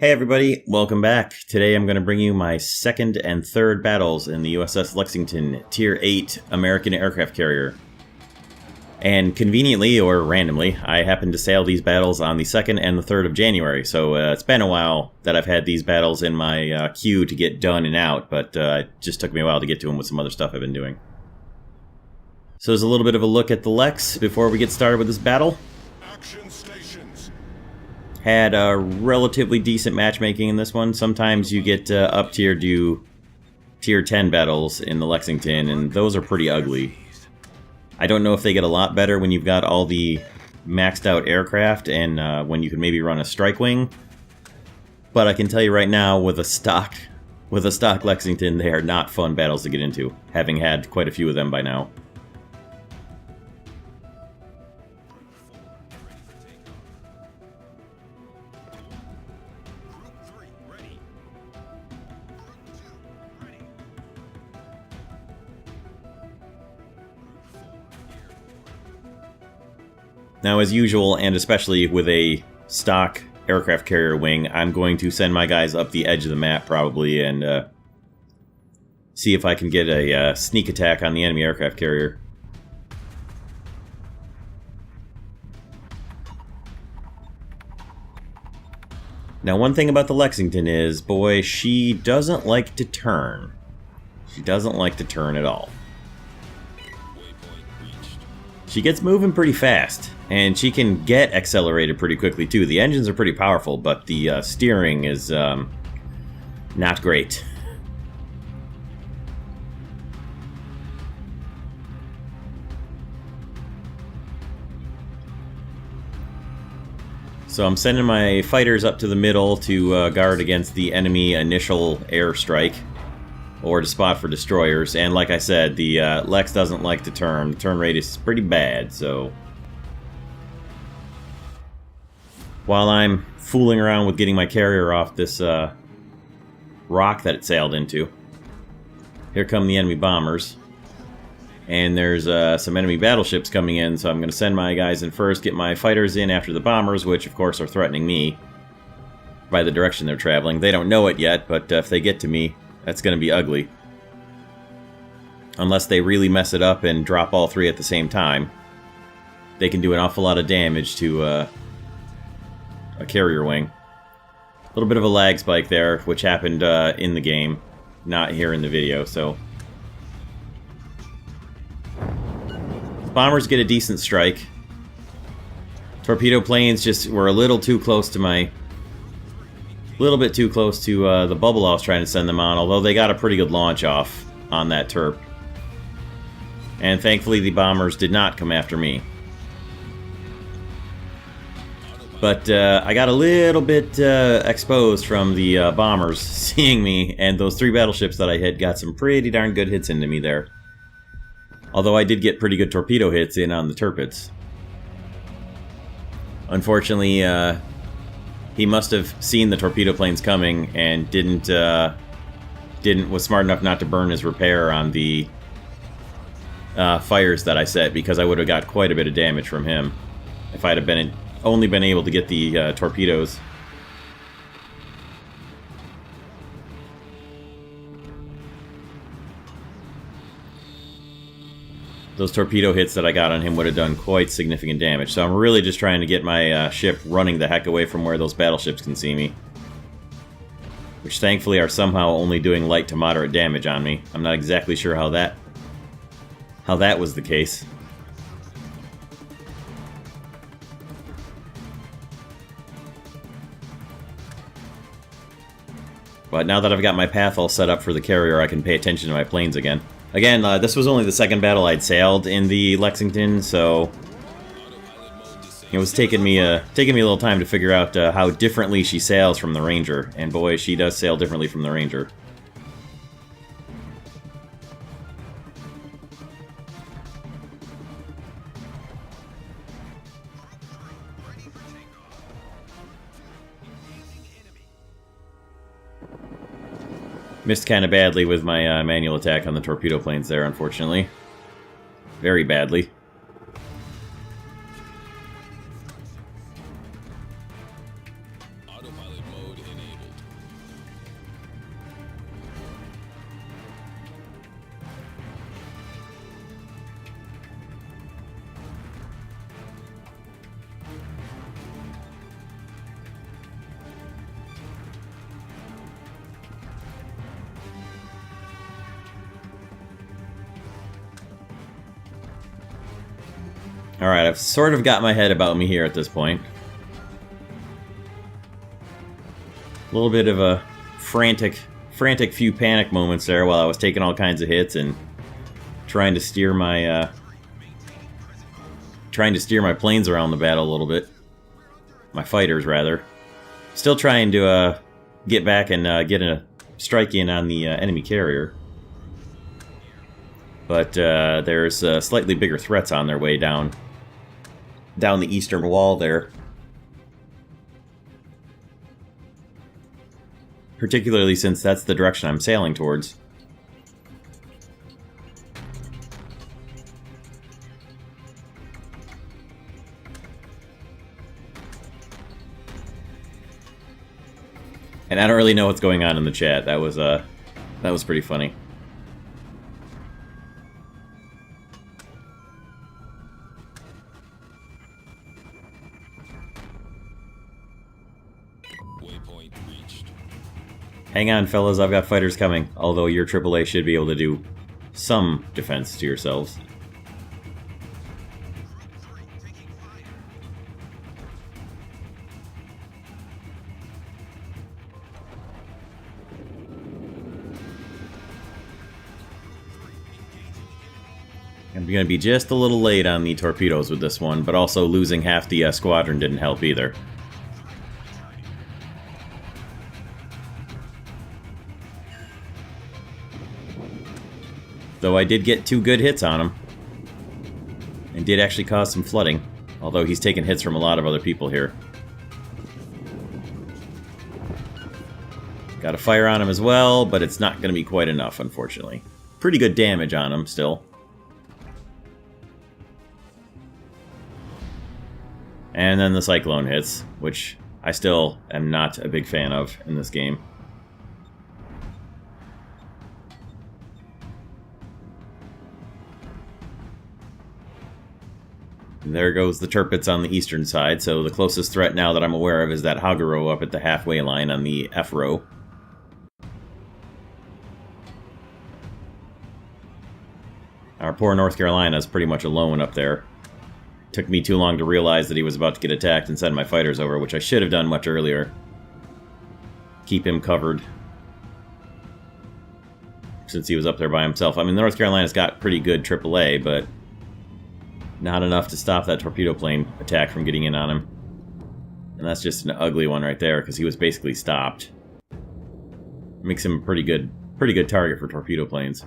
Hey everybody, welcome back. Today I'm going to bring you my second and third battles in the U.S.S. Lexington Tier 8 American aircraft carrier. And conveniently, or randomly, I happened to sail these battles on the 2nd and the 3rd of January, so it's been a while that I've had these battles in my queue to get done and out, but it just took me a while to get to them with some other stuff I've been doing. So there's a little bit of a look at the Lex before we get started with this battle. Had a relatively decent matchmaking in this one. Sometimes you get up tier do tier 10 battles in the Lexington, and those are pretty ugly. I don't know if they get a lot better when you've got all the maxed out aircraft and when you can maybe run a strike wing. But I can tell you right now, with a stock Lexington, they are not fun battles to get into, having had quite a few of them by now. Now, as usual, and especially with a stock aircraft carrier wing, I'm going to send my guys up the edge of the map, probably, and see if I can get a sneak attack on the enemy aircraft carrier. Now, one thing about the Lexington is, boy, she doesn't like to turn. She doesn't like to turn at all. She gets moving pretty fast, and she can get accelerated pretty quickly too. The engines are pretty powerful, but the steering is not great. So I'm sending my fighters up to the middle to guard against the enemy initial airstrike, or to spot for destroyers, and like I said, the Lex doesn't like to turn. The turn radius is pretty bad, so while I'm fooling around with getting my carrier off this rock that it sailed into, here come the enemy bombers, and there's some enemy battleships coming in, so I'm going to send my guys in first, get my fighters in after the bombers, which of course are threatening me by the direction they're traveling. They don't know it yet, but if they get to me, that's going to be ugly. Unless they really mess it up and drop all three at the same time, they can do an awful lot of damage to a carrier wing. A little bit of a lag spike there, which happened in the game, not here in the video, so bombers get a decent strike. Torpedo planes just were a little too close to my... little bit too close to the bubble I was trying to send them on, although they got a pretty good launch off on that Terp. And thankfully the bombers did not come after me. But I got a little bit exposed from the bombers seeing me, and those three battleships that I hit got some pretty darn good hits into me there. Although I did get pretty good torpedo hits in on the Tirpitz. Unfortunately, he must have seen the torpedo planes coming and was smart enough not to burn his repair on the fires that I set, because I would have got quite a bit of damage from him if I'd have only been able to get the torpedoes. Those torpedo hits that I got on him would have done quite significant damage, so I'm really just trying to get my ship running the heck away from where those battleships can see me. Which thankfully are somehow only doing light to moderate damage on me. I'm not exactly sure how that was the case. But now that I've got my path all set up for the carrier, I can pay attention to my planes again. Again, this was only the second battle I'd sailed in the Lexington, so it was taking me a little time to figure out how differently she sails from the Ranger. And boy, she does sail differently from the Ranger. Missed kind of badly with my manual attack on the torpedo planes there, unfortunately. Very badly. Alright, I've sort of got my head about me here at this point. A little bit of a frantic few panic moments there while I was taking all kinds of hits and trying to steer my planes around the battle a little bit. My fighters, rather. Still trying to get back and get a strike in on the enemy carrier. But there's slightly bigger threats on their way down the eastern wall there. Particularly since that's the direction I'm sailing towards. And I don't really know what's going on in the chat. That was pretty funny. Waypoint reached. Hang on, fellas, I've got fighters coming. Although your AAA should be able to do some defense to yourselves. I'm going to be just a little late on the torpedoes with this one, but also losing half the squadron didn't help either. Though I did get 2 good hits on him. And did actually cause some flooding. Although he's taken hits from a lot of other people here. Got a fire on him as well, but it's not going to be quite enough, unfortunately. Pretty good damage on him, still. And then the Cyclone hits, which I still am not a big fan of in this game. And there goes the Tirpitz on the eastern side, so the closest threat now that I'm aware of is that Haguro up at the halfway line on the F row. Our poor North Carolina is pretty much alone up there. Took me too long to realize that he was about to get attacked and send my fighters over, which I should have done much earlier. Keep him covered. Since he was up there by himself. I mean, North Carolina's got pretty good AAA, but not enough to stop that torpedo plane attack from getting in on him. And that's just an ugly one right there, because he was basically stopped. Makes him a pretty good target for torpedo planes.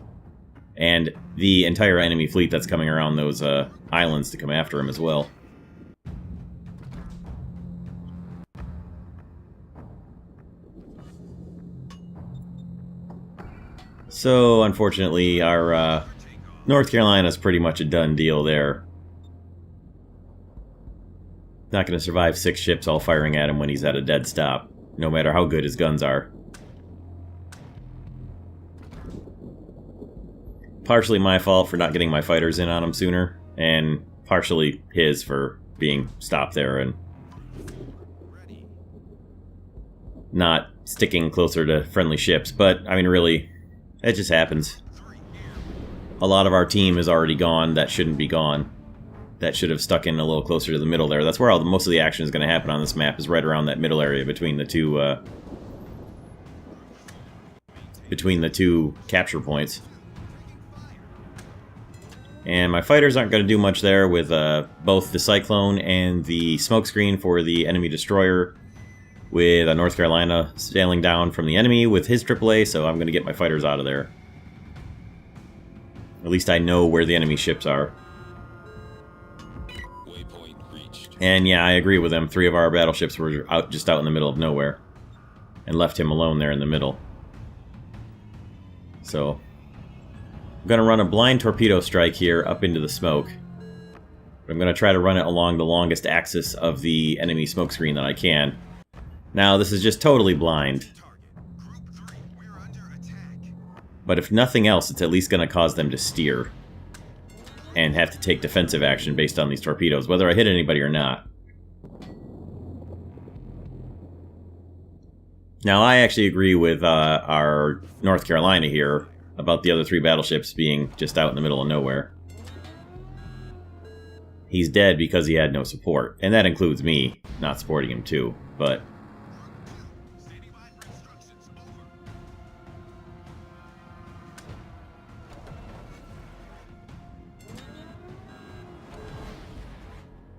And the entire enemy fleet that's coming around those islands to come after him as well. So, unfortunately, our North Carolina's pretty much a done deal there. Not going to survive 6 ships all firing at him when he's at a dead stop, no matter how good his guns are. Partially my fault for not getting my fighters in on him sooner, and partially his for being stopped there and not sticking closer to friendly ships. But, I mean, really, it just happens. A lot of our team is already gone that shouldn't be gone. That should have stuck in a little closer to the middle there. That's where most of the action is going to happen on this map, is right around that middle area between the two capture points. And my fighters aren't going to do much there with both the Cyclone and the smokescreen for the enemy destroyer, with a North Carolina sailing down from the enemy with his AAA, so I'm going to get my fighters out of there. At least I know where the enemy ships are. Waypoint reached. And yeah, I agree with them. 3 of our battleships were just out in the middle of nowhere. And left him alone there in the middle. So I'm going to run a blind torpedo strike here up into the smoke. I'm going to try to run it along the longest axis of the enemy smokescreen that I can. Now, this is just totally blind. But if nothing else, it's at least going to cause them to steer. And have to take defensive action based on these torpedoes, whether I hit anybody or not. Now, I actually agree with our North Carolina here about the other 3 battleships being just out in the middle of nowhere. he's dead because he had no support. And that includes me not supporting him too, but...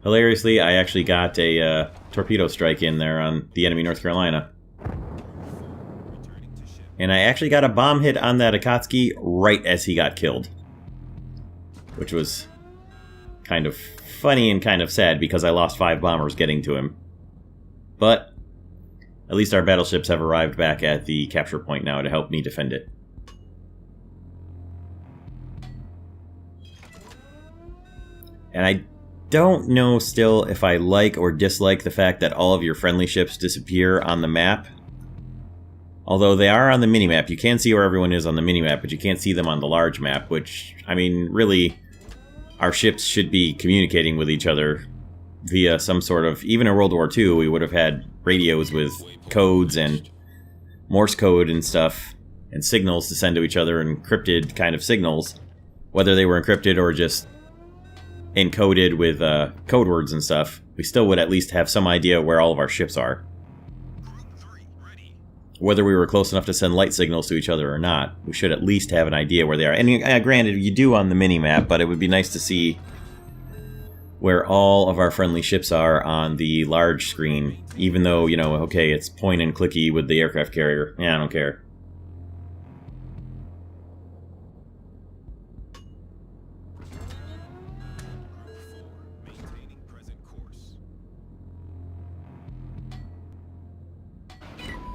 Hilariously, I actually got a torpedo strike in there on the enemy North Carolina. And I actually got a bomb hit on that Akatsuki right as he got killed. Which was kind of funny and kind of sad because I lost 5 bombers getting to him. But at least our battleships have arrived back at the capture point now to help me defend it. And I don't know still if I like or dislike the fact that all of your friendly ships disappear on the map. Although they are on the minimap. You can see where everyone is on the minimap, but you can't see them on the large map, which, I mean, really, our ships should be communicating with each other via some sort of... Even in World War II, we would have had radios with codes and Morse code and stuff, and signals to send to each other, encrypted kind of signals, whether they were encrypted or just encoded with code words and stuff. We still would at least have some idea where all of our ships are. Whether we were close enough to send light signals to each other or not, we should at least have an idea where they are. And granted, you do on the mini-map, but it would be nice to see where all of our friendly ships are on the large screen. Even though, you know, okay, it's point and clicky with the aircraft carrier. Yeah, I don't care.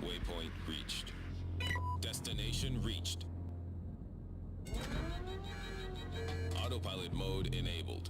Waypoint reached. Destination reached. Autopilot mode enabled.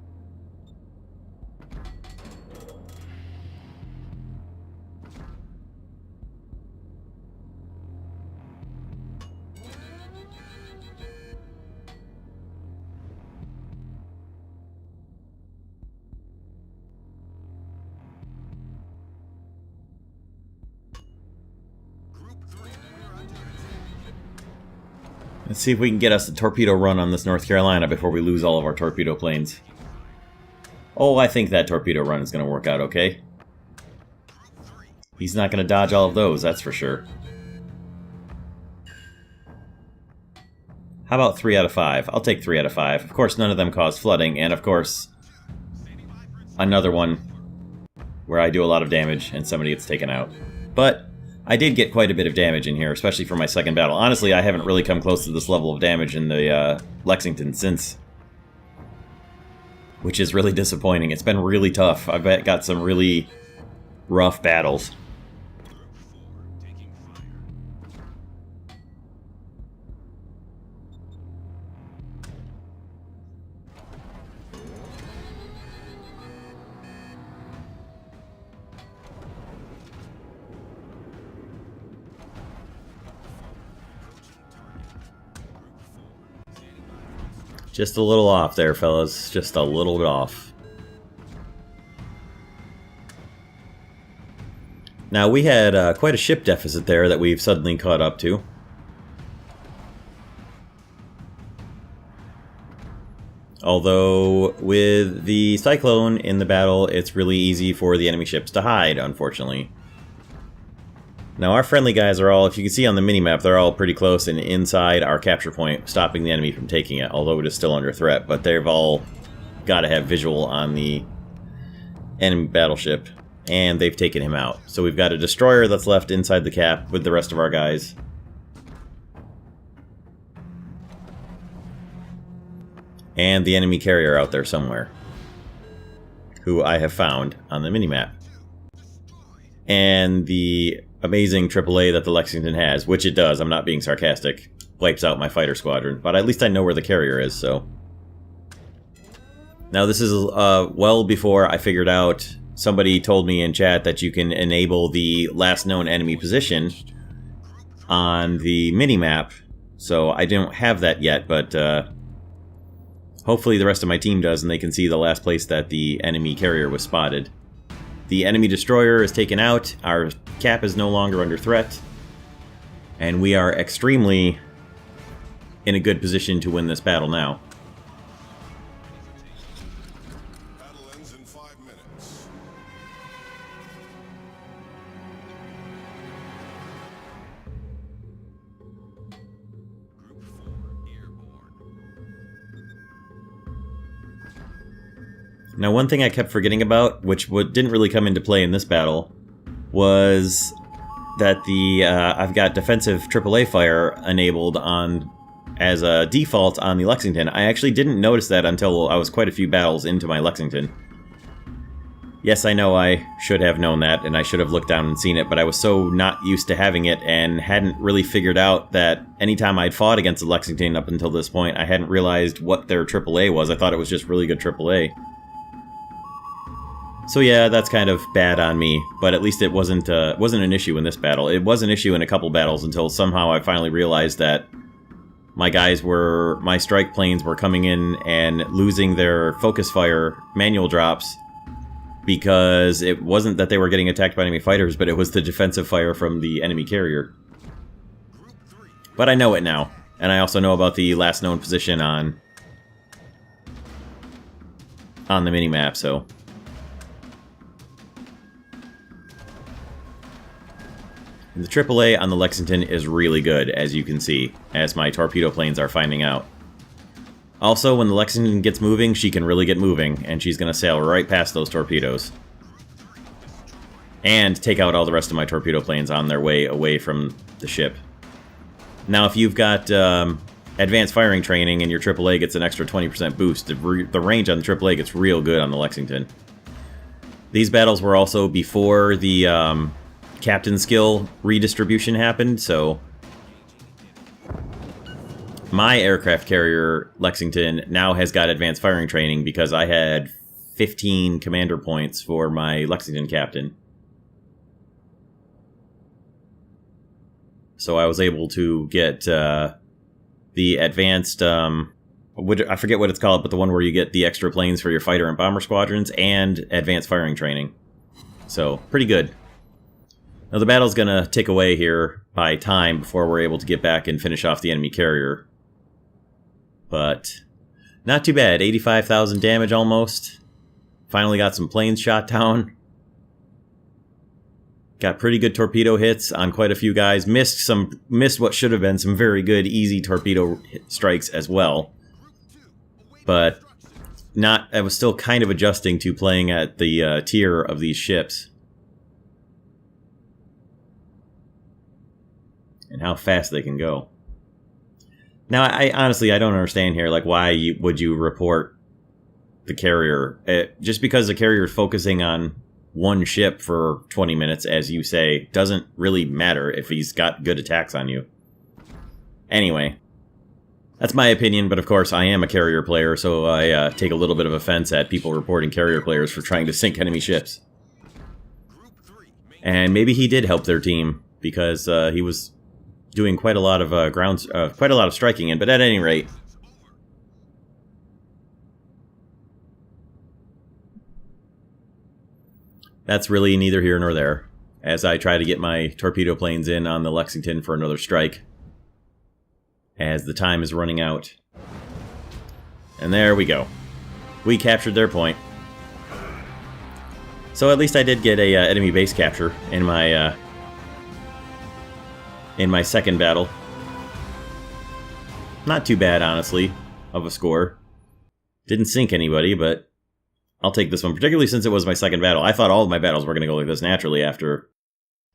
Let's see if we can get us a torpedo run on this North Carolina before we lose all of our torpedo planes. Oh, I think that torpedo run is going to work out okay. He's not going to dodge all of those, that's for sure. How about 3 out of 5? I'll take 3 out of 5. Of course, none of them cause flooding, and of course, another one where I do a lot of damage and somebody gets taken out. But I did get quite a bit of damage in here, especially for my second battle. Honestly, I haven't really come close to this level of damage in the Lexington since. Which is really disappointing. It's been really tough. I've got some really rough battles. Just a little off there, fellas. Just a little bit off. Now, we had quite a ship deficit there that we've suddenly caught up to. Although, with the Cyclone in the battle, it's really easy for the enemy ships to hide, unfortunately. Now, our friendly guys are all, if you can see on the minimap, they're all pretty close and inside our capture point, stopping the enemy from taking it, although it is still under threat. But they've all got to have visual on the enemy battleship, and they've taken him out. So we've got a destroyer that's left inside the cap with the rest of our guys. And the enemy carrier out there somewhere, who I have found on the minimap. And the amazing AAA that the Lexington has, which it does, I'm not being sarcastic, wipes out my fighter squadron, but at least I know where the carrier is, so. Now this is well before I figured out, somebody told me in chat that you can enable the last known enemy position on the minimap, so I don't have that yet, but hopefully the rest of my team does and they can see the last place that the enemy carrier was spotted. The enemy destroyer is taken out, our cap is no longer under threat, and we are extremely in a good position to win this battle now. begins in 5 minutes. Group 4 airborne. Now, one thing I kept forgetting about, which didn't really come into play in this battle, was that I've got defensive AAA fire enabled on as a default on the Lexington. I actually didn't notice that until I was quite a few battles into my Lexington. Yes, I know I should have known that, and I should have looked down and seen it, but I was so not used to having it and hadn't really figured out that anytime I'd fought against the Lexington up until this point, I hadn't realized what their AAA was. I thought it was just really good AAA. So yeah, that's kind of bad on me, but at least it wasn't an issue in this battle. It was an issue in a couple battles until somehow I finally realized that my strike planes were coming in and losing their focus fire manual drops because it wasn't that they were getting attacked by enemy fighters, but it was the defensive fire from the enemy carrier. But I know it now, and I also know about the last known position on the minimap, so... The AAA on the Lexington is really good, as you can see, as my torpedo planes are finding out. Also, when the Lexington gets moving, she can really get moving, and she's going to sail right past those torpedoes. And take out all the rest of my torpedo planes on their way away from the ship. Now, if you've got advanced firing training and your AAA gets an extra 20% boost, the range on the AAA gets real good on the Lexington. These battles were also before the... captain skill redistribution happened, so my aircraft carrier Lexington now has got advanced firing training because I had 15 commander points for my Lexington captain. So I was able to get the advanced, I forget what it's called, but the one where you get the extra planes for your fighter and bomber squadrons and advanced firing training. So, pretty good. Now the battle's gonna tick away here by time before we're able to get back and finish off the enemy carrier. But not too bad, 85,000 damage almost. Finally got some planes shot down. Got pretty good torpedo hits on quite a few guys. Missed what should have been some very good easy torpedo strikes as well. But I was still kind of adjusting to playing at the tier of these ships. And how fast they can go. Now, I honestly don't understand here, like, why would you report the carrier? Just because the carrier is focusing on one ship for 20 minutes, as you say, doesn't really matter if he's got good attacks on you. Anyway, that's my opinion, but of course I am a carrier player, so I take a little bit of offense at people reporting carrier players for trying to sink enemy ships. And maybe he did help their team, because he was doing quite a lot of quite a lot of striking in. But at any rate, that's really neither here nor there, as I try to get my torpedo planes in on the Lexington for another strike, as the time is running out. And there we go. We captured their point. So at least I did get a enemy base capture in my second battle. Not too bad, honestly, of a score. Didn't sink anybody, but I'll take this one, particularly since it was my second battle. I thought all of my battles were going to go like this naturally after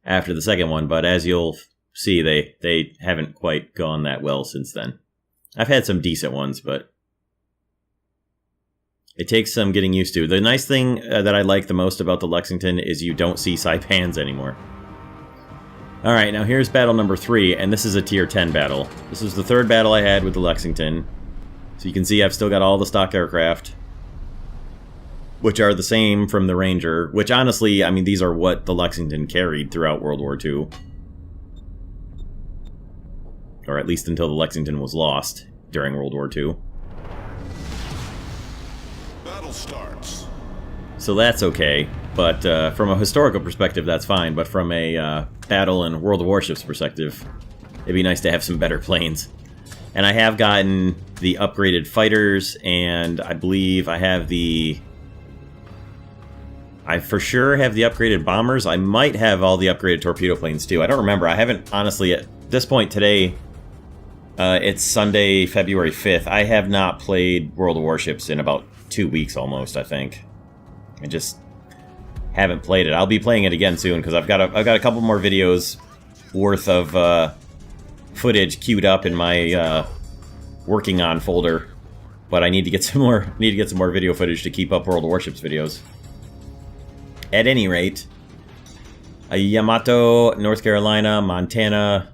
the second one, but as you'll see, they haven't quite gone that well since then. I've had some decent ones, but it takes some getting used to. The nice thing that I like the most about the Lexington is you don't see saipans anymore. Alright, now here's battle number 3, and this is a tier 10 battle. This was the third battle I had with the Lexington. So you can see I've still got all the stock aircraft, which are the same from the Ranger, which honestly, I mean, these are what the Lexington carried throughout World War II. Or at least until the Lexington was lost during World War II. Battle starts. So that's okay, but from a historical perspective, that's fine. But from a battle and World of Warships perspective, it'd be nice to have some better planes. And I have gotten the upgraded fighters, and I believe I have the I for sure have the upgraded bombers. I might have all the upgraded torpedo planes too. I don't remember. I haven't, honestly, at this point today, it's Sunday, February 5th. I have not played World of Warships in about 2 weeks almost, I think. I just haven't played it. I'll be playing it again soon because I've got a couple more videos worth of footage queued up in my working on folder. But I need to get some more video footage to keep up World of Warships videos. At any rate, Yamato, North Carolina, Montana,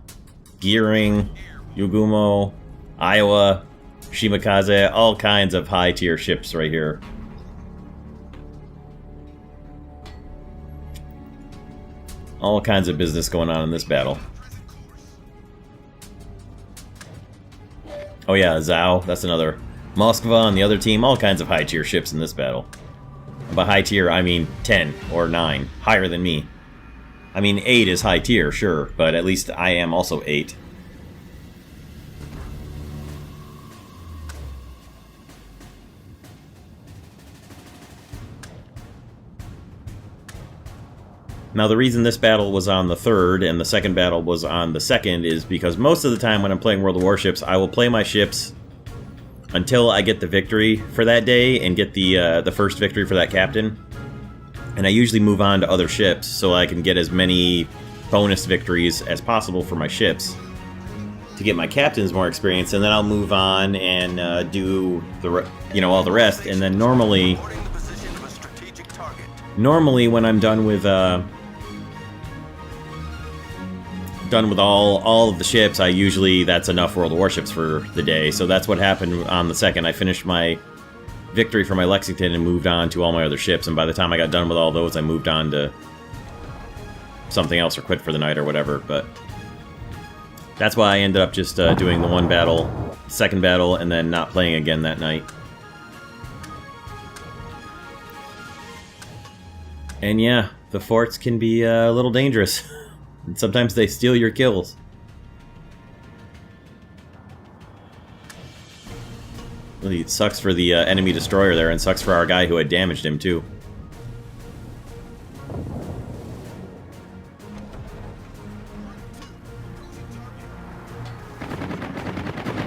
Gearing, Yugumo, Iowa, Shimakaze, all kinds of high-tier ships right here. All kinds of business going on in this battle. Oh yeah, Zhao, that's another. Moskva on the other team, all kinds of high-tier ships in this battle. By high tier, I mean 10 or 9. Higher than me. I mean, 8 is high tier, sure, but at least I am also 8. Now, the reason this battle was on the 3rd and the second battle was on the 2nd is because most of the time when I'm playing World of Warships, I will play my ships until I get the victory for that day and get the first victory for that captain. And I usually move on to other ships so I can get as many bonus victories as possible for my ships to get my captains more experience, and then I'll move on and do all the rest. And then normally when I'm done with all of the ships, that's enough World of Warships for the day. So that's what happened on the 2nd. I finished my victory for my Lexington and moved on to all my other ships, and by the time I got done with all those, I moved on to something else or quit for the night or whatever. But that's why I ended up just doing the one battle, second battle, and then not playing again that night. And yeah, the forts can be a little dangerous. And sometimes they steal your kills. Really, it sucks for the enemy destroyer there, and sucks for our guy who had damaged him, too.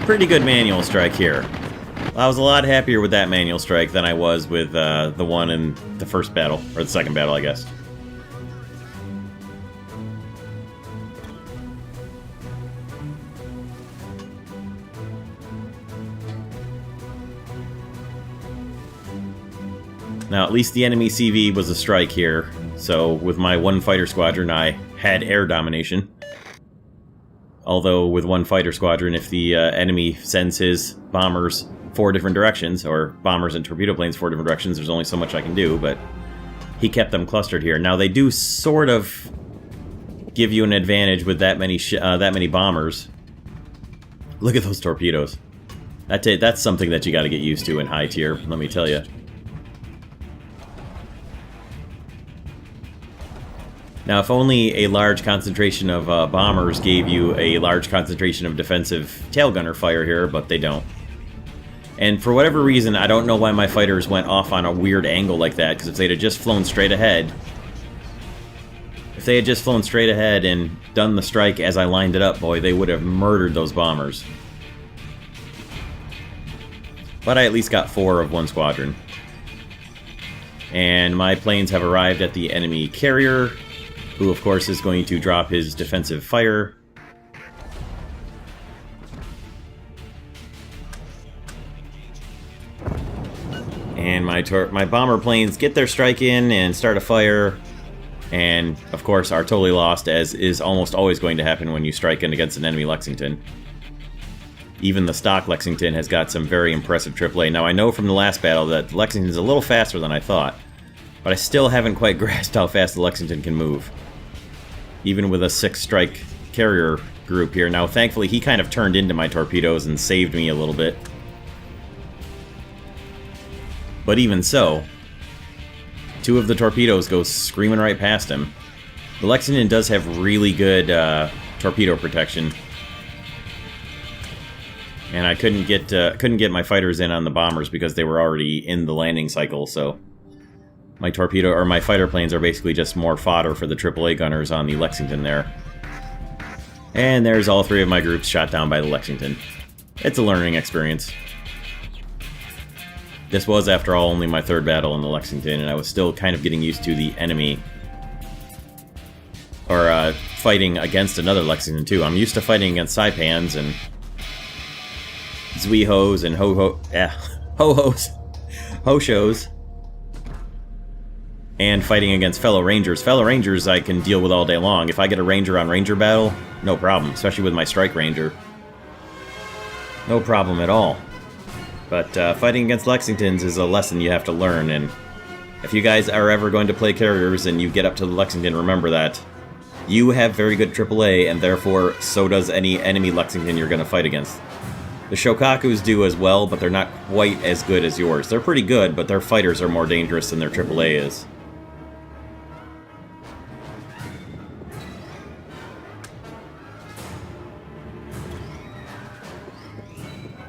Pretty good manual strike here. I was a lot happier with that manual strike than I was with the one in the first battle, or the second battle, I guess. Now, at least the enemy CV was a strike here, so with my one fighter squadron, I had air domination. Although, with one fighter squadron, if the enemy sends his bombers 4 different directions, or bombers and torpedo planes 4 different directions, there's only so much I can do, but he kept them clustered here. Now, they do sort of give you an advantage with that many bombers. Look at those torpedoes. That's something that you got to get used to in high tier, let me tell you. Now, if only a large concentration of bombers gave you a large concentration of defensive tail gunner fire here, but they don't. And for whatever reason, I don't know why my fighters went off on a weird angle like that, because if they'd have just flown straight ahead... If they had just flown straight ahead and done the strike as I lined it up, boy, they would have murdered those bombers. But I at least got 4 of one squadron. And my planes have arrived at the enemy carrier, who of course is going to drop his defensive fire. And my bomber planes get their strike in and start a fire, and of course are totally lost, as is almost always going to happen when you strike in against an enemy Lexington. Even the stock Lexington has got some very impressive AAA. Now, I know from the last battle that Lexington's a little faster than I thought, but I still haven't quite grasped how fast the Lexington can move. Even with a 6-strike carrier group here. Now, thankfully, he kind of turned into my torpedoes and saved me a little bit. But even so, 2 of the torpedoes go screaming right past him. The Lexington does have really good torpedo protection. And I couldn't get my fighters in on the bombers because they were already in the landing cycle, so... My torpedo, or my fighter planes are basically just more fodder for the AAA gunners on the Lexington there. And there's all 3 of my groups shot down by the Lexington. It's a learning experience. This was, after all, only my 3rd battle in the Lexington, and I was still kind of getting used to the enemy. Or, fighting against another Lexington, too. I'm used to fighting against Saipans and Zuihos and Ho-Hos. Ho-Shos. And fighting against fellow Rangers. Fellow Rangers I can deal with all day long. If I get a Ranger on Ranger battle, no problem. Especially with my Strike Ranger. No problem at all. But fighting against Lexingtons is a lesson you have to learn, and if you guys are ever going to play carriers and you get up to the Lexington, remember that you have very good AAA, and therefore so does any enemy Lexington you're going to fight against. The Shokakus do as well, but they're not quite as good as yours. They're pretty good, but their fighters are more dangerous than their AAA is.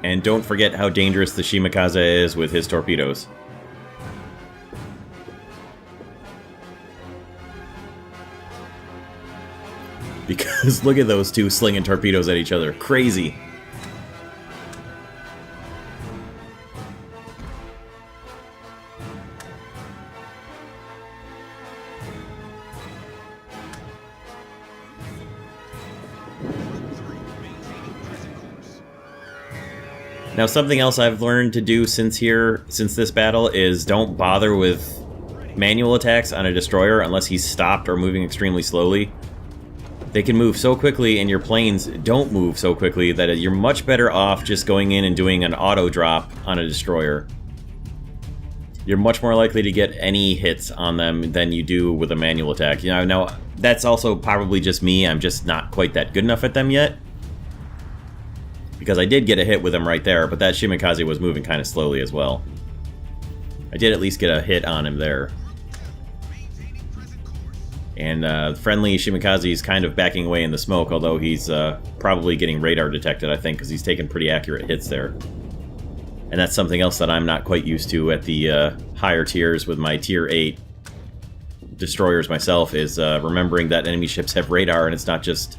And don't forget how dangerous the Shimakaze is with his torpedoes. Because look at those 2 slinging torpedoes at each other. Crazy. Now, something else I've learned to do since this battle is don't bother with manual attacks on a destroyer unless he's stopped or moving extremely slowly. They can move so quickly, and your planes don't move so quickly, that you're much better off just going in and doing an auto drop on a destroyer. You're much more likely to get any hits on them than you do with a manual attack. You know, now that's also probably just me. I'm just not quite that good enough at them yet. Because I did get a hit with him right there, but that Shimakaze was moving kind of slowly as well. I did at least get a hit on him there. And friendly Shimakaze is kind of backing away in the smoke, although he's probably getting radar detected, I think, because he's taking pretty accurate hits there. And that's something else that I'm not quite used to at the higher tiers with my Tier 8 destroyers myself, is remembering that enemy ships have radar, and it's not just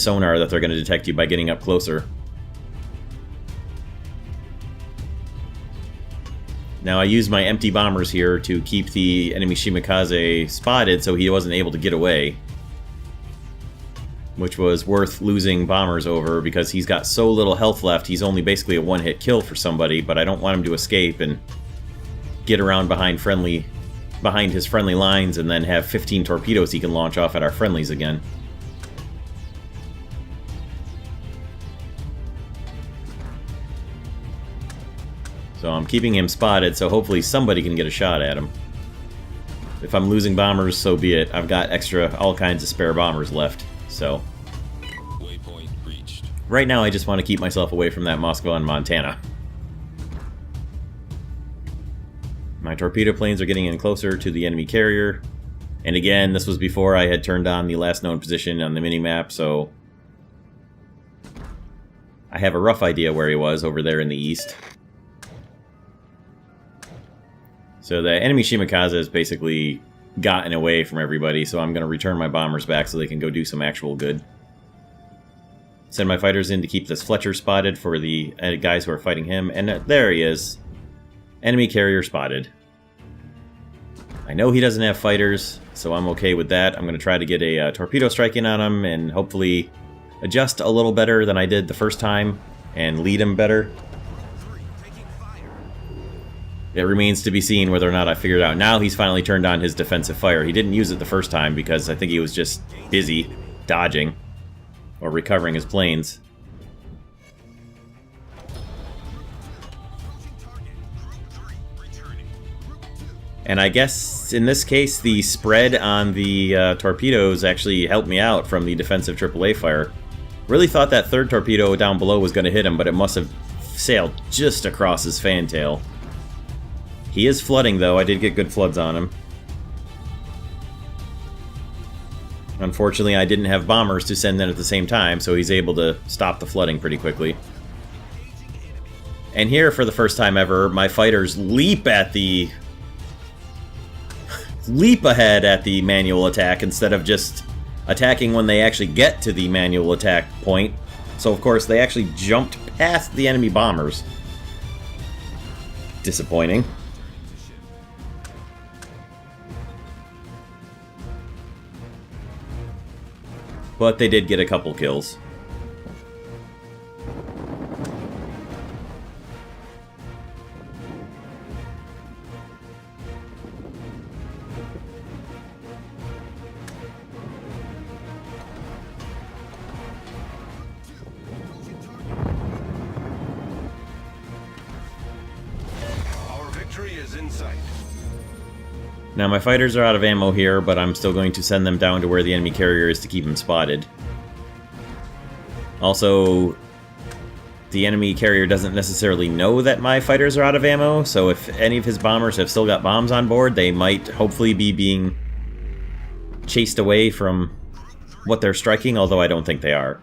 sonar that they're going to detect you by getting up closer. Now, I used my empty bombers here to keep the enemy Shimakaze spotted so he wasn't able to get away. Which was worth losing bombers over because he's got so little health left. He's only basically a one-hit kill for somebody, but I don't want him to escape and get around behind his friendly lines and then have 15 torpedoes he can launch off at our friendlies again. So I'm keeping him spotted, so hopefully somebody can get a shot at him. If I'm losing bombers, so be it. I've got all kinds of spare bombers left, so. Waypoint reached. Right now I just want to keep myself away from that Moscow and Montana. My torpedo planes are getting in closer to the enemy carrier. And again, this was before I had turned on the last known position on the minimap, so I have a rough idea where he was over there in the east. So the enemy Shimakaze has basically gotten away from everybody, so I'm going to return my bombers back so they can go do some actual good. Send my fighters in to keep this Fletcher spotted for the guys who are fighting him, and there he is. Enemy carrier spotted. I know he doesn't have fighters, so I'm okay with that. I'm going to try to get a torpedo strike in on him and hopefully adjust a little better than I did the first time and lead him better. It remains to be seen whether or not I figured it out. Now he's finally turned on his defensive fire. He didn't use it the first time because I think he was just busy dodging or recovering his planes. And I guess in this case the spread on the torpedoes actually helped me out from the defensive AAA fire. Really thought that third torpedo down below was going to hit him, but it must have sailed just across his fantail. He is flooding, though. I did get good floods on him. Unfortunately, I didn't have bombers to send in at the same time, so he's able to stop the flooding pretty quickly. And here, for the first time ever, my fighters leap at the leap ahead at the manual attack instead of just attacking when they actually get to the manual attack point. So of course they actually jumped past the enemy bombers. Disappointing. But they did get a couple kills. Our victory is in sight. Now my fighters are out of ammo here, but I'm still going to send them down to where the enemy carrier is to keep him spotted. Also, the enemy carrier doesn't necessarily know that my fighters are out of ammo, so if any of his bombers have still got bombs on board, they might hopefully be being chased away from what they're striking, although I don't think they are.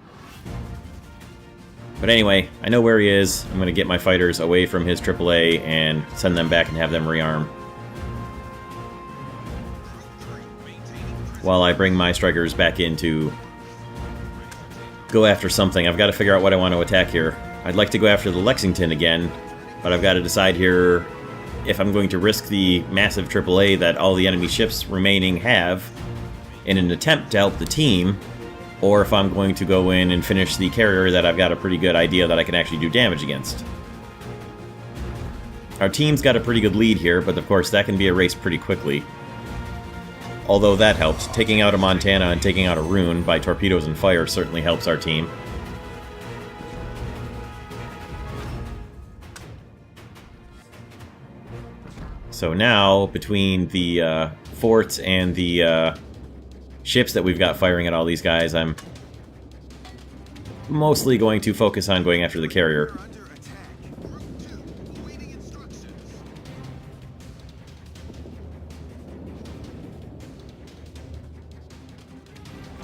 But anyway, I know where he is. I'm going to get my fighters away from his AAA and send them back and have them rearm, while I bring my strikers back in to go after something. I've got to figure out what I want to attack here. I'd like to go after the Lexington again, but I've got to decide here if I'm going to risk the massive AAA that all the enemy ships remaining have in an attempt to help the team, or if I'm going to go in and finish the carrier that I've got a pretty good idea that I can actually do damage against. Our team's got a pretty good lead here, but of course that can be erased pretty quickly. Although that helps. Taking out a Montana and taking out a Rune by torpedoes and fire certainly helps our team. So now, between the forts and the ships that we've got firing at all these guys, I'm mostly going to focus on going after the carrier.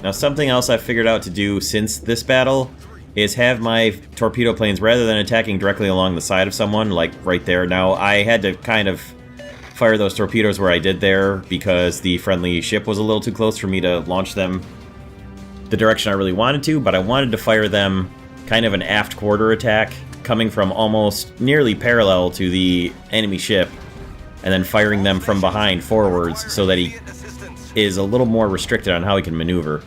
Now, something else I've figured out to do since this battle is have my torpedo planes, rather than attacking directly along the side of someone, like right there. Now, I had to kind of fire those torpedoes where I did there because the friendly ship was a little too close for me to launch them the direction I really wanted to, but I wanted to fire them kind of an aft quarter attack, coming from almost nearly parallel to the enemy ship, and then firing them from behind forwards so that he is a little more restricted on how he can maneuver.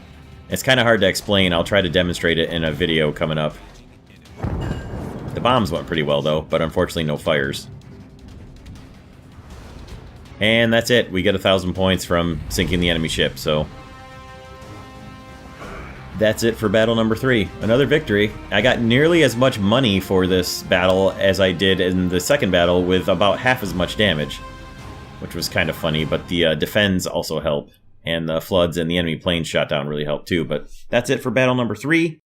It's kind of hard to explain. I'll try to demonstrate it in a video coming up. The bombs went pretty well, though, but unfortunately no fires. And that's it. We get 1,000 points from sinking the enemy ship, so that's it for battle number 3. Another victory. I got nearly as much money for this battle as I did in the second battle, with about half as much damage, which was kind of funny, but the defends also help. And the floods and the enemy planes shot down really helped too. But that's it for battle number 3.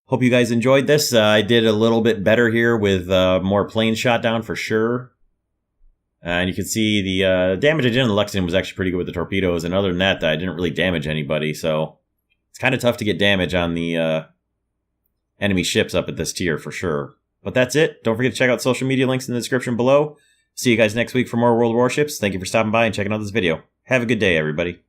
Hope you guys enjoyed this. I did a little bit better here with more planes shot down for sure. And you can see the damage I did on the Lexington was actually pretty good with the torpedoes. And other than that, I didn't really damage anybody. So it's kind of tough to get damage on the enemy ships up at this tier for sure. But that's it. Don't forget to check out social media links in the description below. See you guys next week for more World Warships. Thank you for stopping by and checking out this video. Have a good day, everybody.